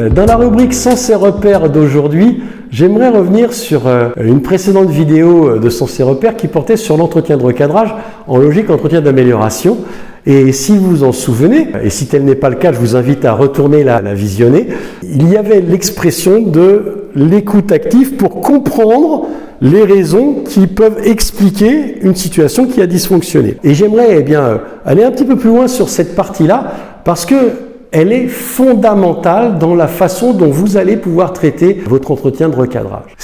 Dans la rubrique Sens et repères d'aujourd'hui, j'aimerais revenir sur une précédente vidéo de Sens et repères qui portait sur l'entretien de recadrage en logique entretien d'amélioration. Et si vous vous en souvenez, et si tel n'est pas le cas, je vous invite à retourner la visionner, il y avait l'expression de l'écoute active pour comprendre les raisons qui peuvent expliquer une situation qui a dysfonctionné. Et j'aimerais aller un petit peu plus loin sur cette partie-là, parce que elle est fondamentale dans la façon dont vous allez pouvoir traiter votre entretien de recadrage.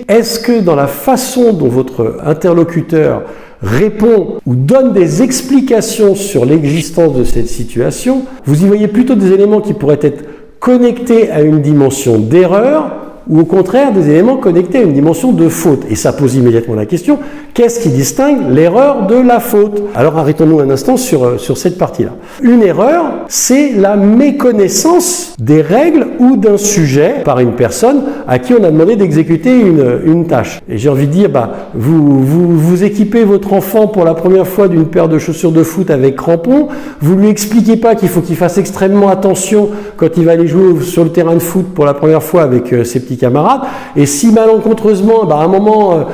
Est-ce que dans la façon dont votre interlocuteur répond ou donne des explications sur l'existence de cette situation, vous y voyez plutôt des éléments qui pourraient être connectés à une dimension d'erreur ou au contraire des éléments connectés à une dimension de faute. Et ça pose immédiatement la question, qu'est-ce qui distingue l'erreur de la faute? Alors arrêtons-nous un instant sur cette partie-là. Une erreur, c'est la méconnaissance des règles ou d'un sujet par une personne à qui on a demandé d'exécuter une tâche. Et j'ai envie de dire, vous équipez votre enfant pour la première fois d'une paire de chaussures de foot avec crampons, vous lui expliquez pas qu'il faut qu'il fasse extrêmement attention quand il va aller jouer sur le terrain de foot pour la première fois avec ses petits camarades, et si malencontreusement, à un moment,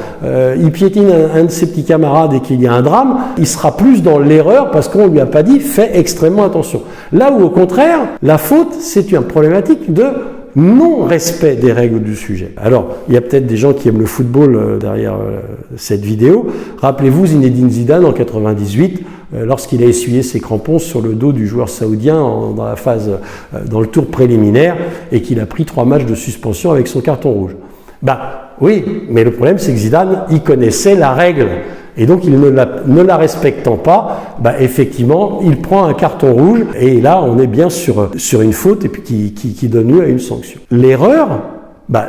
il piétine un de ses petits camarades et qu'il y a un drame, il sera plus dans l'erreur parce qu'on lui a pas dit « fais extrêmement attention ». Là où au contraire, la faute, c'est une problématique de non-respect des règles du sujet. Alors, il y a peut-être des gens qui aiment le football derrière cette vidéo. Rappelez-vous Zinedine Zidane en 98, lorsqu'il a essuyé ses crampons sur le dos du joueur saoudien dans le tour préliminaire et qu'il a pris 3 matchs de suspension avec son carton rouge. Oui, mais le problème c'est que Zidane, il connaissait la règle. Et donc, il ne la respectant pas, effectivement, il prend un carton rouge et là, on est bien sur une faute et puis qui donne lieu à une sanction. L'erreur,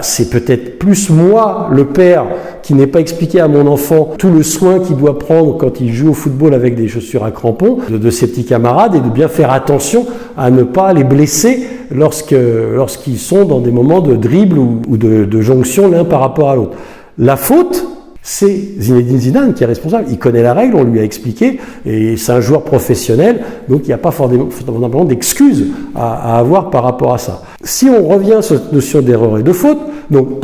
c'est peut-être plus moi, le père, qui n'ai pas expliqué à mon enfant tout le soin qu'il doit prendre quand il joue au football avec des chaussures à crampons de ses petits camarades et de bien faire attention à ne pas les blesser lorsqu'ils sont dans des moments de dribble ou de jonction l'un par rapport à l'autre. La faute, c'est Zinedine Zidane qui est responsable. Il connaît la règle, on lui a expliqué, et c'est un joueur professionnel, donc il n'y a pas fondamentalement d'excuses à avoir par rapport à ça. Si on revient sur cette notion d'erreur et de faute, donc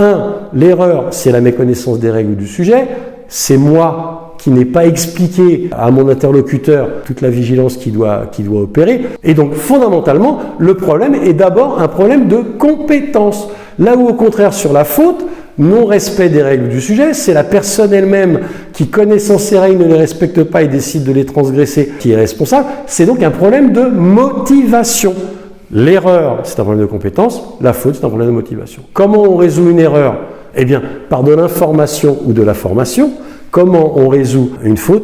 l'erreur, c'est la méconnaissance des règles du sujet, c'est moi qui n'ai pas expliqué à mon interlocuteur toute la vigilance qu'il doit opérer, et donc fondamentalement, le problème est d'abord un problème de compétence. Là où au contraire sur la faute, non-respect des règles du sujet, c'est la personne elle-même qui, connaissant ces règles, ne les respecte pas et décide de les transgresser, qui est responsable. C'est donc un problème de motivation. L'erreur, c'est un problème de compétence, la faute, c'est un problème de motivation. Comment on résout une erreur? Par de l'information ou de la formation. Comment on résout une faute?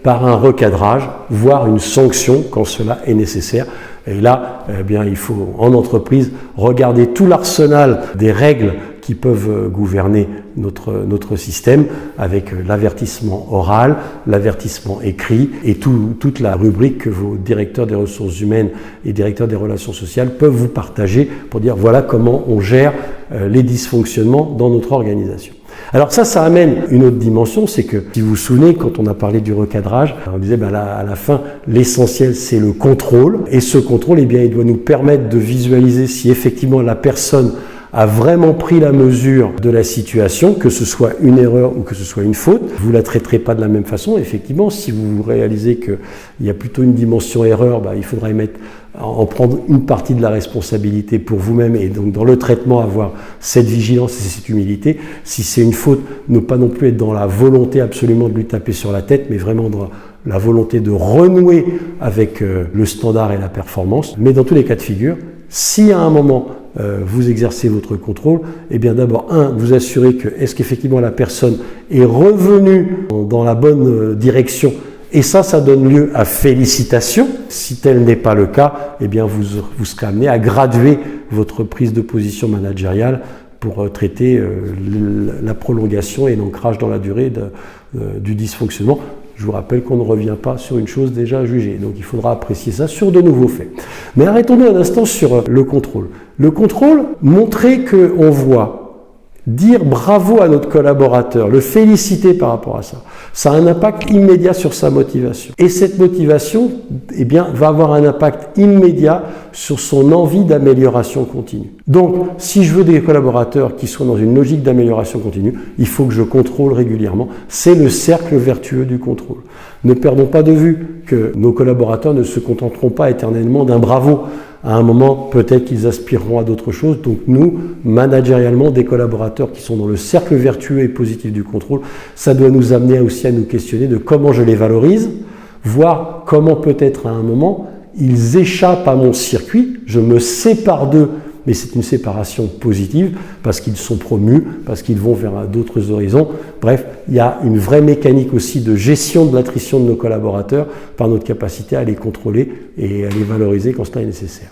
Par un recadrage, voire une sanction quand cela est nécessaire. Et là, il faut, en entreprise, regarder tout l'arsenal des règles qui peuvent gouverner notre système avec l'avertissement oral, l'avertissement écrit et toute la rubrique que vos directeurs des ressources humaines et directeurs des relations sociales peuvent vous partager pour dire voilà comment on gère les dysfonctionnements dans notre organisation. Alors ça amène une autre dimension, c'est que si vous vous souvenez, quand on a parlé du recadrage, on disait à la fin, l'essentiel c'est le contrôle, et ce contrôle, il doit nous permettre de visualiser si effectivement la personne a vraiment pris la mesure de la situation, que ce soit une erreur ou que ce soit une faute. Vous ne la traiterez pas de la même façon. Effectivement, si vous réalisez qu'il y a plutôt une dimension erreur, il faudra en prendre une partie de la responsabilité pour vous-même et donc dans le traitement avoir cette vigilance et cette humilité. Si c'est une faute, ne pas non plus être dans la volonté absolument de lui taper sur la tête, mais vraiment dans la volonté de renouer avec le standard et la performance. Mais dans tous les cas de figure, si à un moment vous exercez votre contrôle, d'abord, vous assurez que est-ce qu'effectivement la personne est revenue dans la bonne direction, et ça donne lieu à félicitations. Si tel n'est pas le cas, vous serez amené à graduer votre prise de position managériale pour traiter la prolongation et l'ancrage dans la durée du dysfonctionnement. Je vous rappelle qu'on ne revient pas sur une chose déjà jugée, donc il faudra apprécier ça sur de nouveaux faits. Mais arrêtons-nous un instant sur le contrôle. Le contrôle, montrer qu'on voit, dire bravo à notre collaborateur, le féliciter par rapport à ça. Ça a un impact immédiat sur sa motivation. Et cette motivation, eh bien, va avoir un impact immédiat sur son envie d'amélioration continue. Donc, si je veux des collaborateurs qui soient dans une logique d'amélioration continue, il faut que je contrôle régulièrement. C'est le cercle vertueux du contrôle. Ne perdons pas de vue que nos collaborateurs ne se contenteront pas éternellement d'un bravo. À un moment, peut-être qu'ils aspireront à d'autres choses. Donc nous, managérialement, des collaborateurs qui sont dans le cercle vertueux et positif du contrôle, ça doit nous amener aussi à nous questionner de comment je les valorise, voir comment peut-être à un moment, ils échappent à mon circuit, je me sépare d'eux, mais c'est une séparation positive parce qu'ils sont promus, parce qu'ils vont vers d'autres horizons. Bref, il y a une vraie mécanique aussi de gestion de l'attrition de nos collaborateurs par notre capacité à les contrôler et à les valoriser quand cela est nécessaire.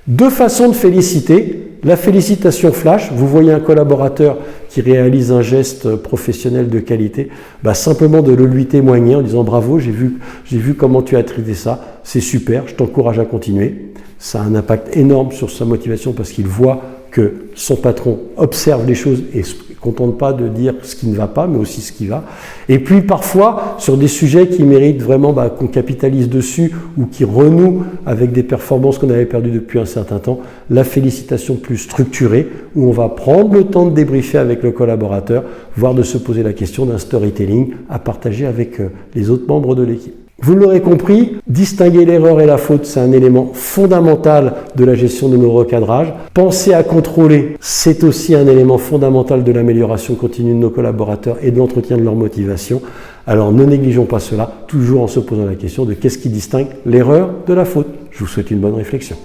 Deux façons de féliciter. La félicitation flash, vous voyez un collaborateur qui réalise un geste professionnel de qualité, simplement de le lui témoigner en disant bravo, j'ai vu comment tu as traité ça, c'est super, je t'encourage à continuer. Ça a un impact énorme sur sa motivation parce qu'il voit que son patron observe les choses et ne se contente pas de dire ce qui ne va pas, mais aussi ce qui va. Et puis parfois, sur des sujets qui méritent vraiment qu'on capitalise dessus ou qui renouent avec des performances qu'on avait perdues depuis un certain temps, la félicitation plus structurée, où on va prendre le temps de débriefer avec le collaborateur, voire de se poser la question d'un storytelling à partager avec les autres membres de l'équipe. Vous l'aurez compris, distinguer l'erreur et la faute, c'est un élément fondamental de la gestion de nos recadrages. Penser à contrôler, c'est aussi un élément fondamental de l'amélioration continue de nos collaborateurs et de l'entretien de leur motivation. Alors ne négligeons pas cela, toujours en se posant la question de qu'est-ce qui distingue l'erreur de la faute. Je vous souhaite une bonne réflexion.